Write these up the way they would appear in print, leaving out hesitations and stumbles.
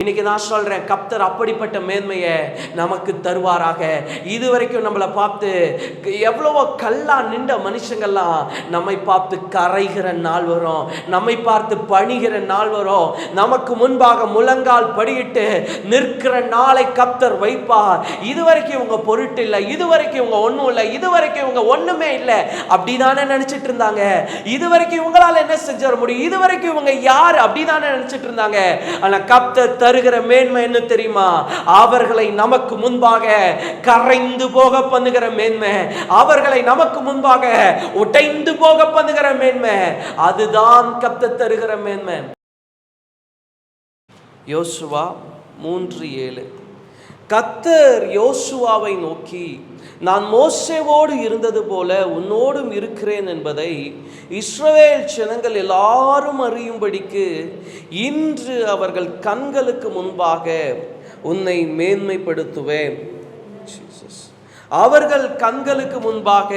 இன்னைக்கு நான் சொல்றேன், கர்த்தர் அப்படிப்பட்ட மேன்மையை நமக்கு தருவாராக. இதுவரைக்கும் நம்மளை பார்த்து எவ்வளவோ கல்லா நின்ற மனுஷங்கள்லாம் நம்மை பார்த்து கரைகிற நாள் வரும், நம்மை பார்த்து பணிகிற நாள் வரும், நமக்கு முன்பாக முழங்கால் படியிட்டு நிற்கிற நாளை கர்த்தர் வைப்பார். இதுவரைக்கும் இவங்க பொருட்டு இல்லை, இதுவரைக்கும் இவங்க ஒன்றும் இல்லை, இதுவரைக்கும் இவங்க ஒண்ணுமே இல்லை அப்படிதானே நினைச்சிட்டு இருந்தாங்க. இதுவரைக்கும் இவங்களால என்ன செஞ்சிட முடியும், இதுவரைக்கும் இவங்க யார் அப்படிதானே நினைச்சிட்டு இருந்தாங்க. ஆனா கர்த்தர் தருகிற மேன்மை என்ன தெரியுமா? அவர்களை நமக்கு முன்பாக கரைந்து போக பண்ணுகிற மேன்மை, அவர்களை நமக்கு முன்பாக உடைந்து போக பண்ணுகிற மேன்மை, அதுதான் கர்த்தர் தருகிற மேன்மை. யோசுவா 3:7. கர்த்தர் யோசுவாவை நோக்கி, நான் மோசேவோடு இருந்தது போல உன்னோடும் இருக்கிறேன் என்பதை இஸ்ரவேல் ஜனங்கள் எல்லாரும் அறியும்படிக்கு இன்று அவர்கள் கண்களுக்கு முன்பாக உன்னை மேன்மைப்படுத்துவேன். அவர்கள் கண்களுக்கு முன்பாக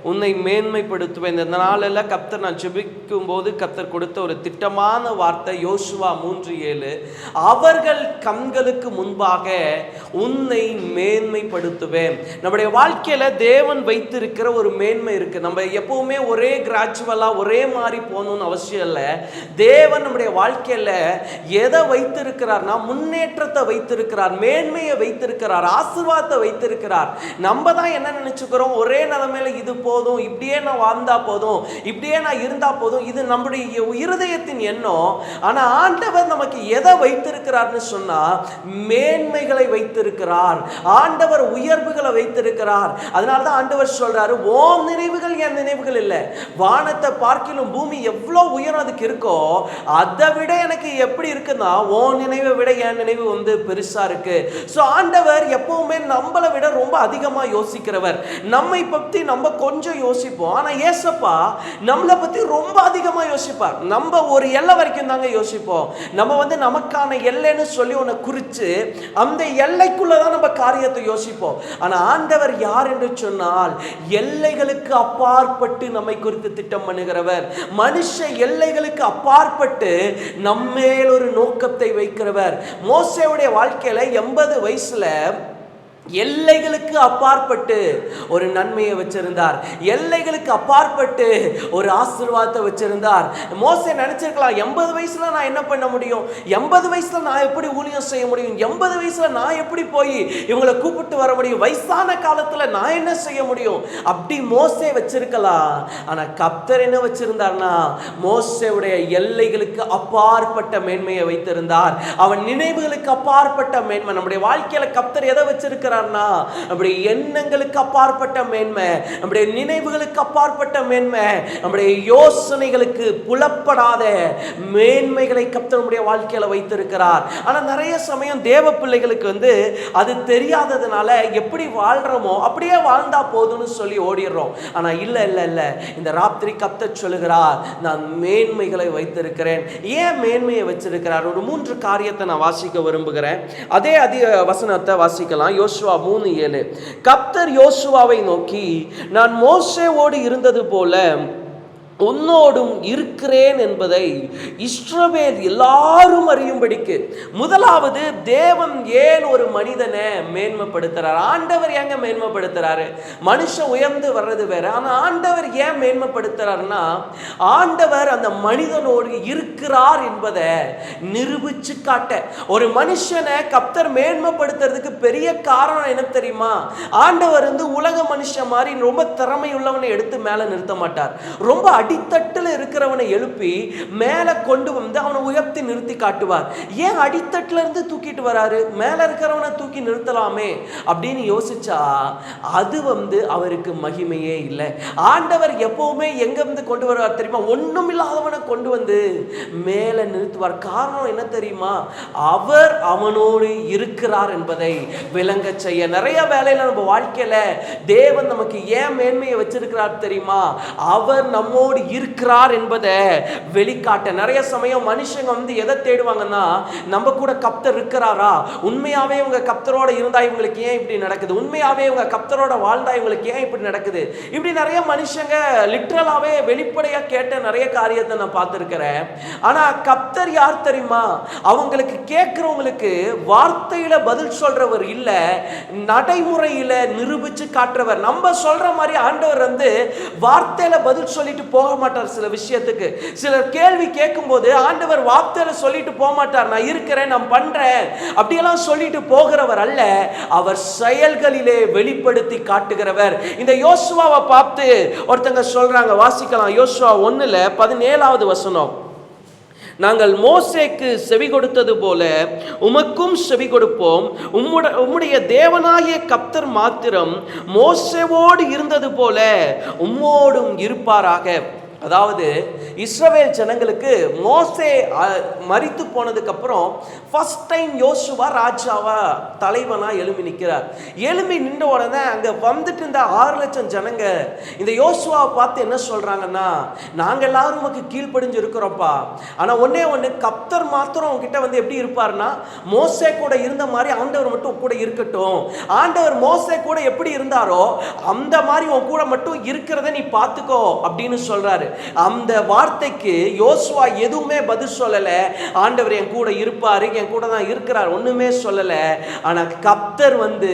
உன்னை மேன்மைப்படுத்துவேன். இந்த நாளெல்லாம் கர்த்தர் நான் ஜெபிக்கும் போது கர்த்தர் கொடுத்த ஒரு திட்டமான வார்த்தை யோசுவா 3:7. அவர்கள் கண்களுக்கு முன்பாக உன்னை மேன்மைப்படுத்துவேன். நம்முடைய வாழ்க்கையில தேவன் வைத்திருக்கிற ஒரு மேன்மை இருக்கு. நம்ம எப்பவுமே ஒரே கிராஜுவலா ஒரே மாதிரி போகணும்னு அவசியம் இல்லை. தேவன் நம்முடைய வாழ்க்கையில எதை வைத்திருக்கிறார்னா முன்னேற்றத்தை வைத்திருக்கிறார், மேன்மையை வைத்திருக்கிறார், ஆசீர்வாதத்தை வைத்திருக்கிறார். நம்ம தான் என்ன நினைச்சுக்கிறோம், ஒரே நிலைமையில இது போதும், இப்படியே நான் வாழ்ந்தா போதும், இப்படியே நான் இருந்தா போதும், இது நம்முடைய இருதயத்தின் எண்ணம். ஆனா ஆண்டவர் நமக்கு எதை வைத்திருக்கிறார்னு சொன்னா மேன்மைகளை வைத்திருக்கிறார், ஆண்டவர் உயர்வுகளை வைத்திருக்கிறார். அதனாலதான் ஆண்டவர் சொல்றாரு, ஓம் நினைவுகள் என் நினைவுகள் இல்லை, வானத்தை பார்க்கிலும் பூமி எவ்வளவு உயரம் அதுக்கு இருக்கோ அதை விட எனக்கு எப்படி இருக்குன்னா ஓம் நினைவை விட என் நினைவு பெருசா இருக்கு. சோ ஆண்டவர் எப்பவுமே நம்மளை விட ரொம்ப அதிகமா யோசிக்கிறவர். நம்மை பத்தி நம்ம கொஞ்சம் யோசிப்போம், ஆனா ஏசப்பா நம்மளை பத்தி ரொம்ப அதிகமா யோசிப்பார். நம்ம ஒரு எல்லை வரைக்கும் தாங்க யோசிப்போம். நம்ம நமக்கான எல்லைன்னு சொல்லி ஒன்று குறிச்சு அந்த எல்லைக்குள்ளதான் நம்ம காரியத்தை யோசிப்போம். ஆனா ஆண்டவர் யார் என்று சொன்னால் எல்லைகளுக்கு அப்பாற்பட்டு நம்மை குறித்து திட்டம் பண்ணுகிறவர், மனுஷ எல்லைகளுக்கு அப்பாற்பட்டு நம்மேல் ஒரு நோக்கத்தை வைக்கிறவர். மோசேவுடைய வாழ்க்கையில 80 வயசுல எல்லைகளுக்கு அப்பாற்பட்டு ஒரு நன்மையை வச்சிருந்தார், எல்லைகளுக்கு அப்பாற்பட்டு ஒரு ஆசீர்வாதத்தை வச்சிருந்தார். மோசே நினைச்சிருக்கலாம், 80 வயசுல நான் என்ன பண்ண முடியும், 80 வயசுல நான் எப்படி ஊழியம் செய்ய முடியும், 80 வயசுல நான் எப்படி போய் இவங்களை கூப்பிட்டு வர முடியும், வயசான காலத்துல நான் என்ன செய்ய முடியும், அப்படி மோசே வச்சிருக்கலாம். ஆனா கர்த்தர் என்ன வச்சிருந்தார்னா மோசேவுடைய எல்லைகளுக்கு அப்பாற்பட்ட மேன்மையை வைத்திருந்தார். அவன் நினைவுகளுக்கு அப்பாற்பட்ட மேன்மை. நம்முடைய வாழ்க்கையில கர்த்தர் எதை வச்சிருக்கிறார், நம்முடைய எண்ணங்களுக்கு அப்பாற்பட்ட மேன்மை, நம்முடைய நினைவுகளுக்கு அப்பாற்பட்ட மேன்மை, நம்முடைய யோசனைகளுக்கு புலப்படாத மேன்மைகளை கர்த்தர் நம்முடைய வாழ்க்கையில வைத்திருக்கிறார். ஆனா நிறைய சமயம் தேவ பிள்ளைகளுக்கு அது தெரியாததுனால எப்படி வாழ்றோமோ அப்படியே வாழ்ந்தா போதும்னு சொல்லி ஓடிடுறோம். ஆனா இல்ல இல்ல இல்ல, இந்த ராத்திரி கர்த்தர் சொல்லுகிறார், நான் மேன்மைகளை வைத்திருக்கிறேன். ஏன் மேன்மையை வச்சிருக்கிறார்? ஒரு 3 காரியத்தை நான் வாசிக்க விரும்புகிறேன். அதே வசனத்தை வாசிக்கலாம். யோசுவா 3:7. கர்த்தர் யோசுவாவை நோக்கி, நான் மோசேவோடு இருந்தது போல உன்னோடும் இருக்கிறேன் என்பதை இஸ்ரவேல் எல்லாரும் அறியும்படிக்கு. முதலாவது, தேவன் ஏன் ஒரு மனிதனை மேன்மைப்படுத்துறார்? ஆண்டவர் ஏங்க மேன்மைப்படுத்துறாரு? மனுஷன் உயர்ந்து வர்றது வேற, ஆனா ஆண்டவர் ஏன் மேன்மைப்படுத்துறாருன்னா ஆண்டவர் அந்த மனிதனோடு இருக்கிறார் என்பதை நிரூபிச்சு காட்ட. ஒரு மனுஷனை கர்த்தர் மேன்மைப்படுத்துறதுக்கு பெரிய காரணம் என்ன தெரியுமா? ஆண்டவர் உலக மனுஷன் மாதிரி ரொம்ப திறமை உள்ளவனை எடுத்து மேல நிறுத்த மாட்டார். ரொம்ப அடித்தட்டில் இருக்கிறவனை எழுப்பி மேல கொண்டு அவனை உயர்த்தி நிறுத்தி காட்டுவார். ஏன் அடித்தட்டில இருந்து தூக்கிட்டு வராரு? மேல இருக்கிறவனை தூக்கி நிறுத்தலாமே அப்படின்னு யோசிச்சா அது அவருக்கு மகிமையே இல்லை. ஆண்டவர் எப்பவுமே எங்க கொண்டு வருவார் தெரியுமா? ஒண்ணும் இல்லாதவனை கொண்டு மேல நிறுத்துவார். காரணம் என்ன தெரியுமா? அவர் அவனோடு இருக்கிறார் என்பதை விளங்க செய்ய. நிறைய வேலையில நம்ம வாழ்க்கையில தேவன் நமக்கு ஏன் மேன்மையை வச்சிருக்கிறார் தெரியுமா? அவர் நம்மோடு இருக்கிறார் என்பதை வெளிக்காட்ட. நிறைய சமயம் மனுஷங்க வந்து எதை தேடுவாங்கன்னா, நம்ம கூட கர்த்தர் இருக்கிறாரா, உண்மையாவே இவங்க கர்த்தரோட இருந்தா இவங்களுக்கு ஏன் இப்படி நடக்குது, உண்மையாவே இவங்க கர்த்தரோட வாழ்ந்தா இவங்களுக்கு ஏன் இப்படி நடக்குது, இப்படி நிறைய மனுஷங்க லிட்டரலாவே வெளிப்படையா கேட்ட நிறைய காரியத்தை நான் பார்த்திருக்கிறேன். ஆனா கர்த்தர் யார் தெரியுமா? அவங்களுக்கு கேட்கிறவங்களுக்கு வார்த்தையில பதில் சொல்றவர் இல்ல, நடைமுறையில நிரூபிச்சு காட்டுறவர். நம்ம சொல்ற மாதிரி ஆண்டவர் வந்து வார்த்தையில பதில் சொல்லிட்டு போக மாட்டார். சில விஷயத்துக்கு சிலர் கேள்வி கேட்கும் போது ஆண்டவர் வார்த்தையில சொல்லிட்டு போக மாட்டார், நான் இருக்கிறேன், நான் பண்றேன் அப்படியெல்லாம் சொல்லிட்டு போகிறவர் அல்ல, அவர் செயல்களிலே வெளிப்படுத்தி காட்டுகிறவர். இந்த யோசுவாவை பார்த்து ஒருத்தங்க சொல்றாங்க, வாசிக்கலாம். யோசுவா 1:17 வசனம். நாங்கள் மோசேக்கு செவி கொடுத்தது போல உமக்கும் செவி கொடுப்போம், உம்முடைய தேவனாகிய கர்த்தர் மாத்திரம் மோசேவோடு இருந்தது போல உம்மோடும் இருப்பாராக. அதாவது இஸ்ரவேல் ஜனங்களுக்கு மோசே மரித்து போனதுக்கு அப்புறம் ஃபர்ஸ்ட் டைம் யோசுவா ராஜாவா தலைவனா எழும்பி நிற்கிறார். எழும்பி நின்ற உடனே அங்க வந்துட்டு இருந்த 6 லட்சம் ஜனங்க இந்த யோசுவாவை பார்த்து என்ன சொல்றாங்கன்னா, நாங்க எல்லாரும் உமக்கு கீழ்ப்படிஞ்சு இருக்கிறோம்ப்பா, ஆனா ஒன்னே ஒண்ணு, கர்த்தர் மாத்திரம் உங்ககிட்ட வந்து எப்படி இருப்பாருன்னா மோசே கூட இருந்த மாதிரி ஆண்டவர் மட்டும் கூட இருக்கட்டும், ஆண்டவர் மோசே கூட எப்படி இருந்தாரோ அந்த மாதிரி உன் கூட மட்டும் இருக்கிறத நீ பார்த்துக்கோ அப்படின்னு சொல்றாரு. அந்த வார்த்தைக்கு யோசுவா எதுவுமே பதில் சொல்லல. ஆண்டவர் என் கூட இருப்பாரு, என் கூட தான் இருக்கிறார், ஒண்ணுமே சொல்லல. ஆனா கர்த்தர் வந்து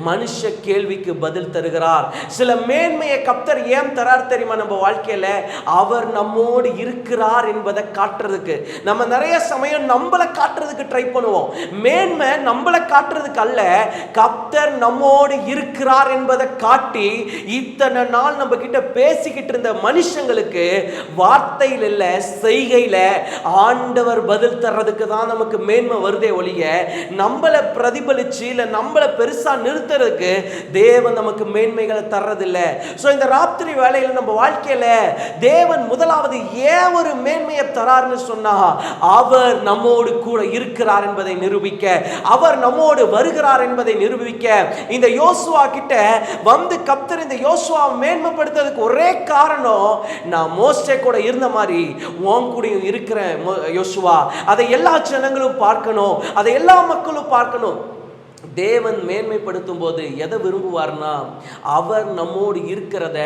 மனுஷ கேள்விக்கு பதில் தருகிறார். சில மேன்மையை கர்த்தர் ஏன் தரார் தெரியுமா? நம்ம வாழ்க்கையில அவர் நம்மோடு இருக்கிறார் என்பதை காட்டுறதுக்கு. நம்ம நிறைய சமயம் நம்மளை காட்டுறதுக்கு ட்ரை பண்ணுவோம். மேன்மை நம்மளை காட்டுறதுக்கு அல்ல, கர்த்தர் நம்மோடு இருக்கிறார் என்பதை காட்டி இத்தனை நாள் நம்ம கிட்ட பேசிக்கிட்டு இருந்த மனுஷங்களுக்கு வார்த்தையில் இல்ல, செய்கையில ஆண்டவர் பதில் தர்றதுக்கு தான் நமக்கு மேன்மை வருதே ஒழிய நம்மளை பிரதிபலிச்சு இல்ல நம்மளை பெருசா நிறுத்துறதுக்கு தேவன் நமக்கு மேன்மைகளை தர்றதில்ல. சோ இந்த ராத்திரி வேளையில நம்ம வாழ்க்கையில தேவன் முதலாவது ஏன் ஒரு மேன்மையை தரார்னு சொன்னா, அவர் நம்மோடு கூட இருக்கிறார் என்பதை நிரூபிக்க, அவர் நம்மோடு வருகிறார் என்பதை நிரூபிக்க. இந்த யோசுவா கிட்ட வந்து கர்த்தர் இந்த யோசுவாவை மேன்மைப்படுத்துறதுக்கு ஒரே காரணம், நான் மோசே கூட இருந்த மாதிரி உன் கூடயும் இருக்கிறேன் யோசுவா. அதை எல்லா ஜனங்களும் பார்க்கணும், அதை எல்லா மக்களும் பார்க்கணும். தேவன் மேன்மைப்படுத்தும் போது எதை விரும்புவார்னா, அவர் நம்மோடு இருக்கிறத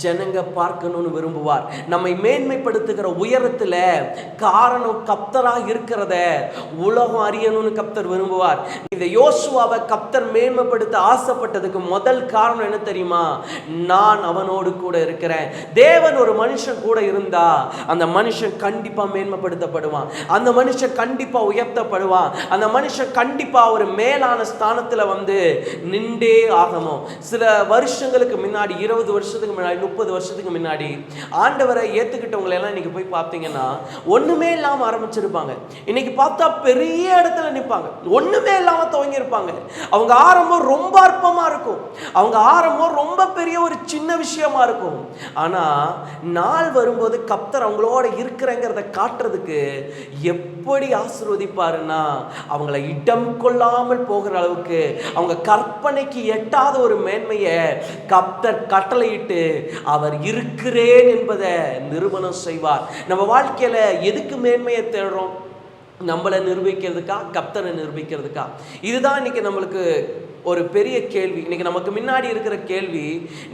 ஜனங்க பார்க்கணும்னு விரும்புவார். நம்மை மேன்மைப்படுத்துகிற உயரத்துல காரணம் கர்த்தராக இருக்கிறத உலகம் அறியணும்னு கர்த்தர் விரும்புவார். இந்த யோசுவாவை கர்த்தர் மேன்மைப்படுத்த ஆசைப்பட்டதுக்கு முதல் காரணம் என்ன தெரியுமா? நான் அவனோடு கூட இருக்கிறேன். தேவன் ஒரு மனுஷன் கூட இருந்தா அந்த மனுஷன் கண்டிப்பா மேன்மைப்படுத்தப்படுவான், அந்த மனுஷன் கண்டிப்பா உயர்த்தப்படுவான், அந்த மனுஷன் கண்டிப்பா ஒரு மேலான ஸ்தானத்துல வந்து நின்றே ஆகணும். சில வருஷங்களுக்கு முன்னாடி, 20 வருஷத்துக்கு முன்னாடி, 30 வருஷத்துக்கு முன்னாடி ஆண்டவரை ஏத்துக்கிட்டவங்களை எல்லாம் இன்னைக்கு போய் பார்த்தீங்கன்னா ஒண்ணுமே இல்லாம ஆரம்பிச்சிருப்பாங்க. இன்னைக்கு பார்த்தா பெரிய இடத்துல நிற்பாங்க, ஒண்ணுமே இல்லாம துவங்கி இருப்பாங்க. அவங்க ஆரம்பம் ரொம்ப அற்பமா இருக்கும், அவங்க ஆரம்பம் ரொம்ப பெரிய ஒரு சின்ன விஷயமா இருக்கும். ஆனா நாள் வரும்போது கர்த்தர் அவங்களோட இருக்கிறங்கிறத காட்டுறதுக்கு எப்படி ஆசீர்வதிப்பாருன்னா, அவங்கள இடம் கொள்ளாமல் போகிற அளவுக்கு அவங்க கற்பனைக்கு எட்டாத ஒரு மேன்மையை கர்த்தர் கட்டளையிட்டு அவர் இருக்கிறேன் என்பதை நிரூபணம் செய்வார். நம்ம வாழ்க்கையில எதுக்கு மேன்மையை தேடுறோம்? நம்மளை நிரூபிக்கிறதுக்கா, கர்த்தரை நிரூபிக்கிறதுக்கா? இதுதான் இன்னைக்கு நம்மளுக்கு ஒரு பெரிய கேள்வி. இன்னைக்கு நமக்கு முன்னாடி இருக்கிற கேள்வி,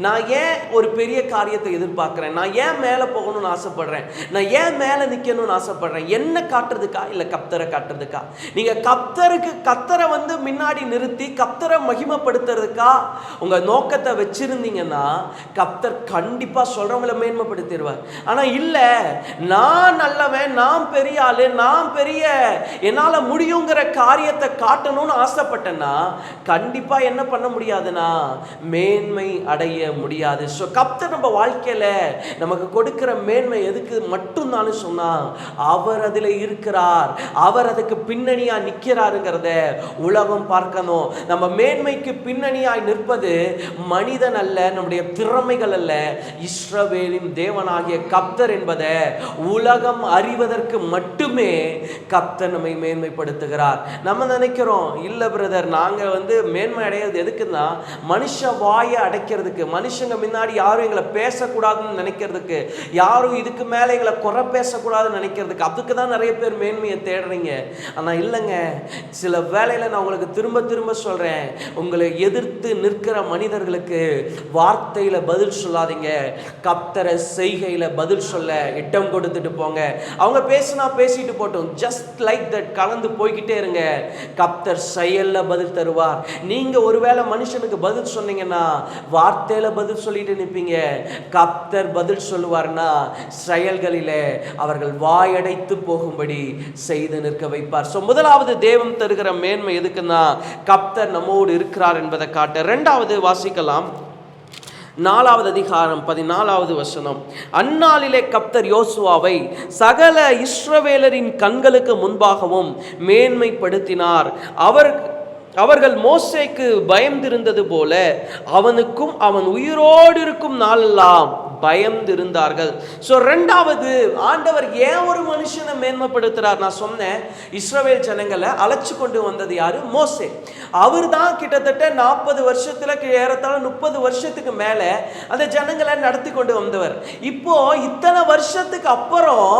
நான் ஏன் ஒரு பெரிய காரியத்தை எதிர்பார்க்கிறேன், நான் ஏன் மேலே போகணும்னு ஆசைப்படுறேன், நான் ஏன் மேலே நிற்கணும்னு ஆசைப்படுறேன், என்ன காட்டுறதுக்கா இல்லை கர்த்தரை காட்டுறதுக்கா? நீங்க கர்த்தரை வந்து முன்னாடி நிறுத்தி கர்த்தரை மகிமைப்படுத்துறதுக்கா உங்க நோக்கத்தை வச்சிருந்தீங்கன்னா கர்த்தர் கண்டிப்பா சொல்றவங்களை மேன்மைப்படுத்திடுவார். ஆனா இல்ல, நான் நல்லவன், நான் பெரிய ஆளு, நான் பெரிய என்னால முடியுங்கிற காரியத்தை காட்டணும்னு ஆசைப்பட்டேன்னா கண்டிப்பா என்ன பண்ண முடியாதுன்னா மேன்மை அடைய முடியாது. ஸோ கர்த்தர் நம்ம வாழ்க்கையில நமக்கு கொடுக்கிற மேன்மை எதுக்கு மட்டும்தான் சொன்னா, அவர் அதில் இருக்கிறார், அவர் அதுக்கு பின்னணியா நிற்கிறாருங்கிறத உலகம் பார்க்கணும். நம்ம மேன்மைக்கு பின்னணியாய் நிற்பது மனிதன் அல்ல, நம்முடைய திறமைகள் அல்ல, இஸ்ரவேலின் தேவனாகிய கர்த்தர் என்பதை உலகம் அறிவதற்கு மட்டுமே கர்த்தர் நம்மை மேன்மைப்படுத்துகிறார். நம்ம நினைக்கிறோம், இல்ல பிரதர், நாங்க வந்து மேன்மை அடையிறது எதுக்குன்னா மனுஷ வாயை அடைக்கிறதுக்கு, மனுஷங்க முன்னாடி யாரும் எங்களை பேசக்கூடாதுன்னு நினைக்கிறதுக்கு, யாரும் இதுக்கு மேலே எங்களை குறை பேசக்கூடாதுன்னு நினைக்கிறதுக்கு, அதுக்கு தான் நிறைய பேர் மேன்மையை தேடுறீங்க. ஆனால் இல்லைங்க, சில வேளையில் நான் உங்களுக்கு திரும்ப திரும்ப சொல்கிறேன், உங்களை எதிர்த்து நிற்கிற மனிதர்களுக்கு வார்த்தையில் பதில் சொல்லாதீங்க, கர்த்தரை செய்கையில் பதில் சொல்ல இடம் கொடுத்துட்டு போங்க. அவங்க பேசினா பேசிட்டு போட்டோம், ஜஸ்ட் லைக் தட் கலந்து போய்கிட்டே இருங்க. கர்த்தர் செயல்ல பதில் தருவார். நீங்க ஒருவேளை மனுஷனுக்கு பதில் சொன்னீங்கன்னா வார்த்தையில பதில் சொல்லிட்டு நிற்பீங்க. கர்த்தர் பதில் சொல்லுவார்னா செயல்களிலே அவர்கள் வாயடைத்து போகும்படி செய்து நிற்க வைப்பார். முதலாவது தேவன் தருகிற மேன்மை எதுக்குன்னா கர்த்தர் நம்மோடு இருக்கிறார் என்பதை காட்ட. இரண்டாவது வாசிக்கலாம், 4வது அதிகாரம் 14வது வசனம். அந்நாளிலே கர்த்தர் யோசுவாவை சகல இஸ்ரவேலரின் கண்களுக்கு முன்பாகவும் மேன்மைப்படுத்தினார். அவர்கள் மோசேக்கு பயந்திருந்தது போல அவனுக்கும் அவன் உயிரோடு இருக்கும் நாளெல்லாம் பயந்திருந்தார்கள். ரெண்டாவது, ஆண்டவர் ஏன் ஒரு மனுஷனை மேன்மைப்படுத்துறார்? நான் சொன்னேன், இஸ்ரவேல் ஜனங்களை அழைச்சு கொண்டு வந்தது யாரு? மோசே. அவர் தான் கிட்டத்தட்ட 40 வருஷத்துல ஏறத்தாழ 30 வருஷத்துக்கு மேல அந்த ஜனங்களை நடத்தி கொண்டு வந்தவர். இப்போ இத்தனை வருஷத்துக்கு அப்புறம்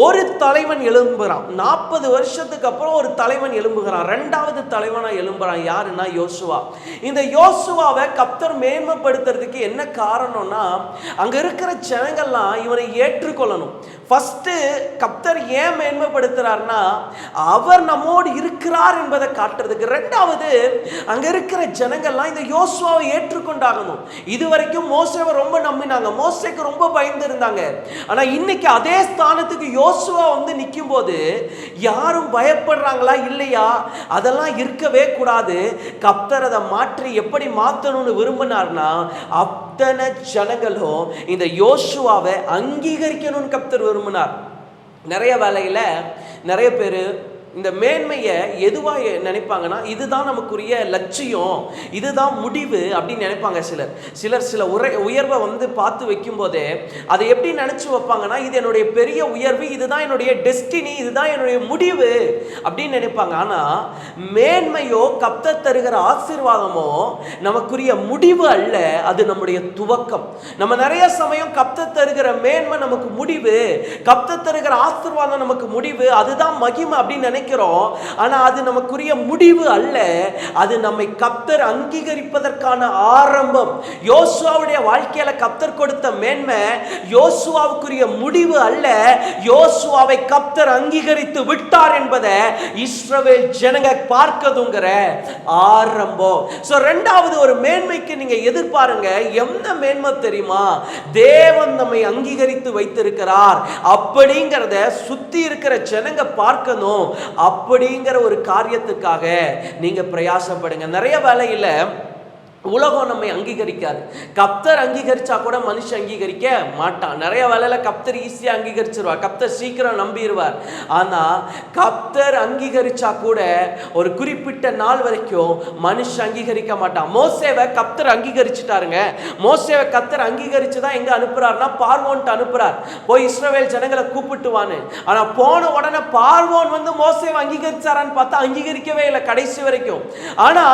ஒரு தலைவன் எழும்புறான். 40 வருஷத்துக்கு அப்புறம் ஒரு தலைவன் எழும்புகிறான். இரண்டாவது தலைவனா எழும்புறான். யாருன்னா யோசுவா. இந்த யோசுவாவை கர்த்தர் மேன்மைப்படுத்துறதுக்கு என்ன காரணம்னா, அங்க இருக்கிற ஜனங்கள்லாம் இவனை ஏற்றுக்கொள்ளணும். ஃபர்ஸ்ட் கர்த்தர் ஏன் மேன்மைப்படுத்துறார்னா அவர் நம்மோடு இருக்கிறார் என்பதை காட்டுறதுக்கு. ரெண்டாவது, அங்க இருக்கிற ஜனங்கள்லாம் இந்த யோசுவாவை ஏற்றுக்கொண்டாகணும். இதுவரைக்கும் மோசேவை ரொம்ப நம்பினாங்க, மோசேக்கு ரொம்ப பயந்து இருந்தாங்க. ஆனா இன்னைக்கு அதே ஸ்தானத்துக்கு யோசுவா வந்து நிற்கும் போது யாரும் பயப்படுறாங்களா? இல்லையா? அதெல்லாம் இருக்கவே கூடாது. கர்த்தர் அதை மாற்றி எப்படி மாற்றணும்னு விரும்பினார்னா அத்தனை ஜனங்களும் இந்த யோசுவாவை அங்கீகரிக்கணும்னு கர்த்தர் விரும்பினார். நிறைய வேளையில நிறைய பேர் இந்த மேன்மையை எதுவாக நினைப்பாங்கன்னா, இதுதான் நமக்குரிய லட்சியம், இதுதான் முடிவு அப்படின்னு நினைப்பாங்க. சிலர் சில உயர்வை வந்து பார்த்து வைக்கும் போதே அதை எப்படி நினைச்சு வைப்பாங்கன்னா, இது என்னுடைய பெரிய உயர்வு, இதுதான் என்னுடைய டெஸ்டினி, இதுதான் என்னுடைய முடிவு அப்படின்னு நினைப்பாங்க. ஆனா மேன்மையோ கர்த்தர் தருகிற ஆசீர்வாதமோ நமக்குரிய முடிவு அல்ல, அது நம்முடைய துவக்கம். நம்ம நிறைய சமயம் கர்த்தர் தருகிற மேன்மை நமக்கு முடிவு, கர்த்தர் தருகிற ஆசீர்வாதம் நமக்கு முடிவு, அதுதான் மகிமை அப்படின்னு நினைக்கிறோம். ஆனா அது நமக்குரிய முடிவு அல்ல, அது நம்மை கர்த்தர் அங்கீகரிப்பதற்கான ஆரம்பம். யோசுவாவுடைய வாழ்க்கையில கர்த்தர் கொடுத்த மேன்மை யோசுவாவுக்குரிய முடிவு அல்ல, யோசுவாவை கர்த்தர் அங்கீகரித்து விட்டார் என்பதை இஸ்ரவேல் ஜனங்க பார்க்கதுங்கிற ஆரம்பம். ரெண்டாவது, ஒரு மேன்மைக்கு நீங்க எதிர்பாருங்க. என்ன மேன்மை தெரியுமா? தேவன் நம்மை அங்கீகரித்து வைத்திருக்கிறார் அப்படிங்கிறத சுத்தி இருக்கிற ஜனங்க பார்க்கணும். அப்படிங்கிற ஒரு காரியத்துக்காக நீங்க பிரயாசப்படுங்க. நிறைய வேளையில உலகம் நம்மை அங்கீகரிக்காது. கர்த்தர் அங்கீகரிச்சா கூட மனுஷன் அங்கீகரிக்க மாட்டான். நிறைய வேலையில கர்த்தர் ஈஸியா அங்கீகரிச்சிருவார், கர்த்தர் சீக்கிரம் நம்பிடுவார். ஆனா கர்த்தர் அங்கீகரிச்சா கூட ஒரு குறிப்பிட்ட நாள் வரைக்கும் மனுஷன் அங்கீகரிக்க மாட்டான். மோசேவை கர்த்தர் அங்கீகரிச்சுட்டாருங்க. மோசேவை கர்த்தர் அங்கீகரிச்சுதான் எங்க அனுப்புறாருன்னா பார்வோன்ட்டு அனுப்புறார், போய் இஸ்ரவேல் ஜனங்களை கூப்பிட்டுவான்னு. ஆனா போன உடனே பார்வோன் வந்து மோசேவை அங்கீகரிச்சாரான்னு பார்த்தா அங்கீகரிக்கவே இல்லை கடைசி வரைக்கும். ஆனா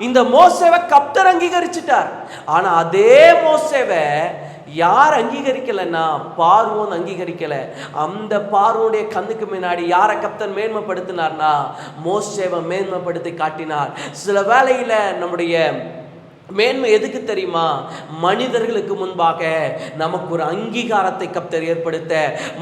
இந்த மோசேவை கர்த்தர் அங்கீகரிச்சிட்டார். ஆனா அதே மோசேவை யார் அங்கீகரிக்கலன்னா பார்வோன் அங்கீகரிக்கல. அந்த பார்வோனுடைய கண்ணுக்கு முன்னாடி யாரை கர்த்தர் மேன்மைப்படுத்தினார்னா மோசேவை மேன்மைப்படுத்தி காட்டினார். சில வேளையில நம்முடைய மேன்மை எதுக்கு தெரியுமா? மனிதர்களுக்கு முன்பாக நமக்கு ஒரு அங்கீகாரத்தை கர்த்தர் ஏற்படுத்த.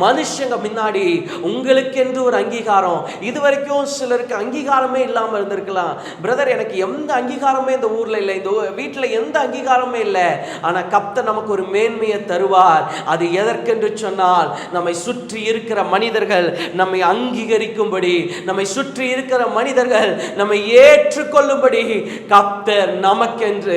மனுஷங்க முன்னாடி உங்களுக்கு என்று ஒரு அங்கீகாரம். இதுவரைக்கும் சிலருக்கு அங்கீகாரமே இல்லாமல் இருந்திருக்கலாம். பிரதர், எனக்கு எந்த அங்கீகாரமே இந்த ஊர்ல இல்லை, இந்த வீட்டில் எந்த அங்கீகாரமே இல்லை. ஆனா கர்த்தர் நமக்கு ஒரு மேன்மையை தருவார். அது எதற்கென்று சொன்னால் நம்மை சுற்றி இருக்கிற மனிதர்கள் நம்மை அங்கீகரிக்கும்படி, நம்மை சுற்றி இருக்கிற மனிதர்கள் நம்மை ஏற்றுக்கொள்ளும்படி கர்த்தர் நமக்கென்று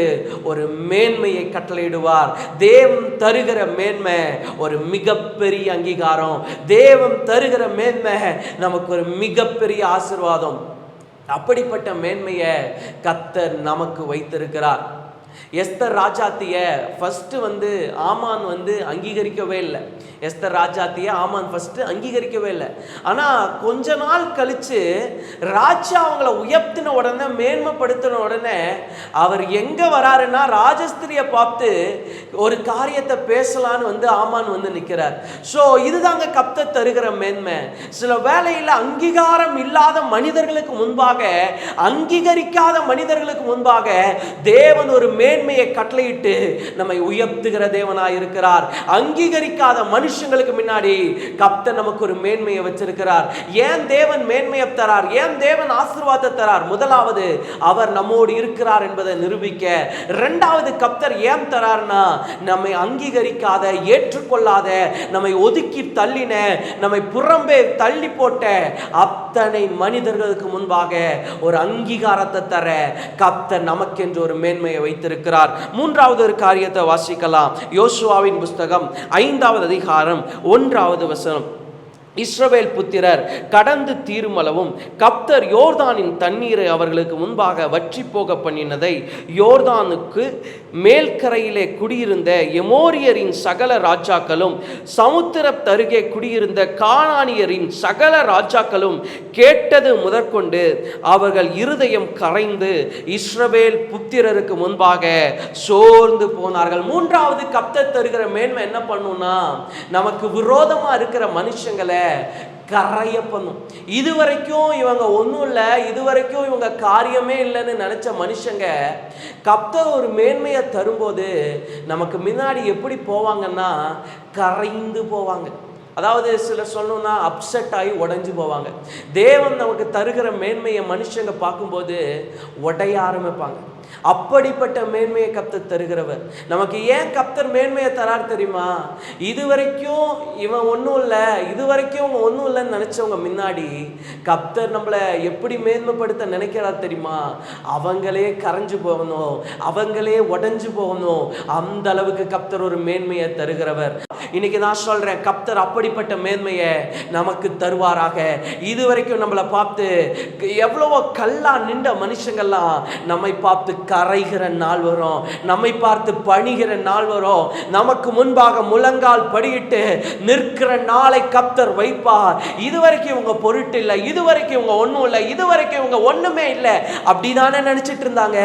ஒரு மேன்மையை கட்டளையிடுவார். தேவன் தருகிற மேன்மை ஒரு மிகப்பெரிய அங்கீகாரம். தேவன் தருகிற மேன்மை நமக்கு ஒரு மிகப்பெரிய ஆசீர்வாதம். அப்படிப்பட்ட மேன்மையை கர்த்தர் நமக்கு வைத்திருக்கிறார். எஸ்தர் ராஜாத்திய ஃபர்ஸ்ட் வந்து ஆமான் வந்து அங்கீகரிக்கவே இல்லை. எஸ்தர் ராஜாத்தியை ஆமான் ஃபர்ஸ்ட் அங்கீகரிக்கவே இல்லை. ஆனா கொஞ்ச நாள் கழிச்சு ராஜா அவங்கள உயர்த்தின உடனே, மேன்மைப்படுத்தின உடனே அவர் எங்க வராருன்னா ராஜஸ்திரியை பார்த்து ஒரு காரியத்தை பேசலான்னு ஆமான் நிற்கிறார். ஸோ இதுதாங்க கர்த்தர் தருகிற மேன்மை. சில வேளையில் அங்கீகாரம் இல்லாத மனிதர்களுக்கு முன்பாக, அங்கீகரிக்காத மனிதர்களுக்கு முன்பாக தேவன் ஒரு மேன்மையை கட்டளையிட்டு நம்மை உயர்த்துகிற தேவனாய் இருக்கிறார். அங்கீகரிக்காத மனுஷங்களுக்கு முன்னாடி கர்த்தர் நமக்கு ஒரு மேன்மையை வச்சிருக்கிறார். ஏன் தேவன் மேன்மையை தரார்? ஏன் தேவன் ஆசீர்வாதத்தை தரார்? முதலாவது அவர் நம்மோடு இருக்கிறார் என்பதை நிரூபிக்க. இரண்டாவது கர்த்தர் ஏன் தரார்னா, நம்மை அங்கீகரிக்காத, ஏற்றுக்கொள்ளாத, நம்மை ஒதுக்கி தள்ளின, நம்மை புறம்பே தள்ளி போட்ட அத்தனை மனிதர்களுக்கு முன்பாக ஒரு அங்கீகாரத்தை தர கர்த்தர் நமக்கென்று ஒரு மேன்மையை வைத்திருக்கிறார். மூன்றாவது ஒரு காரியத்தை வாசிக்கலாம். யோசுவாவின் புஸ்தகம் 5வது அதிகாரம் 1வது வசனம். இஸ்ரவேல் புத்திரர் கடந்து தீருமளவும் கர்த்தர் யோர்தானின் தண்ணீரை அவர்களுக்கு முன்பாக வற்றி போக பண்ணினதை, யோர்தானுக்கு மேல்கரையிலே குடியிருந்த எமோரியரின் சகல ராஜாக்களும், சமுத்திர தருகே குடியிருந்த கானானியரின் சகல ராஜாக்களும் கேட்டது முதற்கொண்டு அவர்கள் இருதயம் கரைந்து இஸ்ரவேல் புத்திரருக்கு முன்பாக சோர்ந்து போனார்கள். மூன்றாவது கர்த்தர் தருகிற மேன்மை என்ன பண்ணும்னா, நமக்கு விரோதமா இருக்கிற மனுஷங்களை கரைய பண்ணும். இதுவரைக்கும் இவங்க ஒன்றும் இல்லை, இதுவரைக்கும் இவங்க காரியமே இல்லைன்னு நினைச்ச மனுஷங்க கர்த்தர் ஒரு மேன்மையை தரும்போது நமக்கு முன்னாடி எப்படி போவாங்கன்னா, கரைந்து போவாங்க. அதாவது சிலர் சொல்லணும்னா அப்செட் ஆகி உடைஞ்சு போவாங்க. தேவன் நமக்கு தருகிற மேன்மையை மனுஷங்க பார்க்கும்போது உடைய ஆரம்பிப்பாங்க. அப்படிப்பட்ட மேன்மையை கர்த்தர் தருகிறவர். நமக்கு ஏன் கர்த்தர் மேன்மையை தரார் தெரியுமா? இதுவரைக்கும் இவன் ஒன்றும் இல்லை, இதுவரைக்கும் அவங்க ஒன்றும் இல்லைன்னு நினைச்சவங்க முன்னாடி கர்த்தர் நம்மளை எப்படி மேன்மைப்படுத்த நினைக்கிறார் தெரியுமா? அவங்களே கரைஞ்சு போகணும், அவங்களே உடைஞ்சு போகணும், அந்த அளவுக்கு கர்த்தர் ஒரு மேன்மையை தருகிறவர். இன்னைக்கு நான் சொல்றேன், கர்த்தர் அப்படிப்பட்ட மேன்மையை நமக்கு தருவாராக. இதுவரைக்கும் நம்மளை பார்த்து எவ்வளவோ கல்லா நின்ற மனுஷங்கள்லாம் நம்மை பார்த்து கரைகிற நாள் வரும், நம்மை பார்த்து பணிகிற நாள் வரும், நமக்கு முன்பாக முழங்கால் படியிட்டு நிற்கிற நாளை கர்த்தர் வைப்பார். இதுவரைக்கும் இவங்க பொருட்டு இல்லை, இதுவரைக்கும் இவங்க ஒன்றும் இல்லை, இதுவரைக்கும் இவங்க ஒண்ணுமே இல்லை அப்படிதானே நினைச்சிட்டு இருந்தாங்க.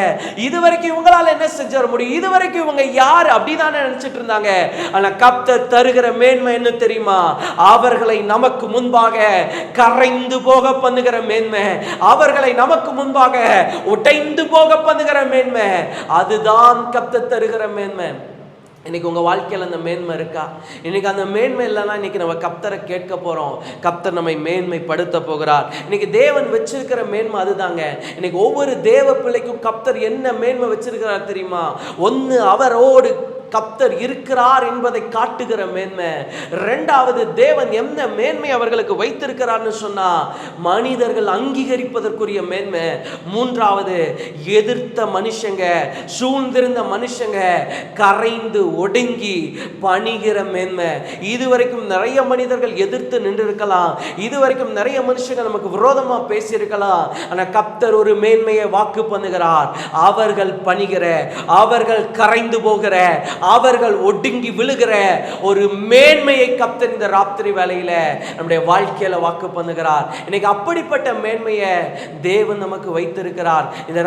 இதுவரைக்கும் இவங்களால என்ன செஞ்சிட முடியும், இதுவரைக்கும் இவங்க யார் அப்படிதானே நினைச்சிட்டு இருந்தாங்க. ஆனா கர்த்தர் தருகிற மேன்மை என்ன தெரியுமா? அவர்களை நமக்கு முன்பாக கரைந்து போக பண்ணுகிற மேன்மை, அவர்களை நமக்கு முன்பாக உடைந்து போக பண்ணுகிற மேன்மை, அதுதான் கர்த்தர் தருகிற மேன்மை. இன்னைக்கு உங்க வாழ்க்கையில் அந்த மேன்மை இருக்கா? இன்னைக்கு அந்த மேன்மை இல்லைன்னா இன்னைக்கு நம்ம கர்த்தரை கேட்க போறோம். கர்த்தர் நம்மை மேன்மைப்படுத்த போகிறார். இன்னைக்கு தேவன் வச்சிருக்கிற மேன்மை அதுதாங்க. இன்னைக்கு ஒவ்வொரு தேவ பிள்ளைக்கும் கர்த்தர் என்ன மேன்மை வச்சிருக்கிறார் தெரியுமா? ஒன்னு அவரோடு கர்த்தர் இருக்கிறார் என்பதை காட்டுகிற மேன்மை. இரண்டாவது, தேவன் என்ன மேன்மை அவர்களுக்கு வைத்திருக்கிறார்னு சொன்னா மனிதர்கள் அங்கீகரிப்பதற்குரிய மேன்மை. மூன்றாவது, எதிர்த்த மனுஷங்க, சூழ்ந்திருந்த மனுஷங்க கரைந்து ஒடுங்கி பணிகிற மேன்மை. இதுவரைக்கும் நிறைய மனிதர்கள் எதிர்த்து நின்று இருக்கலாம், இதுவரைக்கும் நிறைய மனுஷங்க நமக்கு விரோதமா பேசி இருக்கலாம். ஆனா கர்த்தர் ஒரு மேன்மையை வாக்கு பண்ணுகிறார். அவர்கள் பணிகிற, அவர்கள் கரைந்து போகிற, அவர்கள் ஒடுங்கி விழுகிற ஒரு மேன்மையை கர்த்தர் இந்த ராத்திரி வேளையில நம்முடைய வாழ்க்கையில வாக்கு பண்ணுகிறார். இன்னைக்கு அப்படிப்பட்ட மேன்மையை தேவன் நமக்கு வைத்திருக்கிறார். இந்த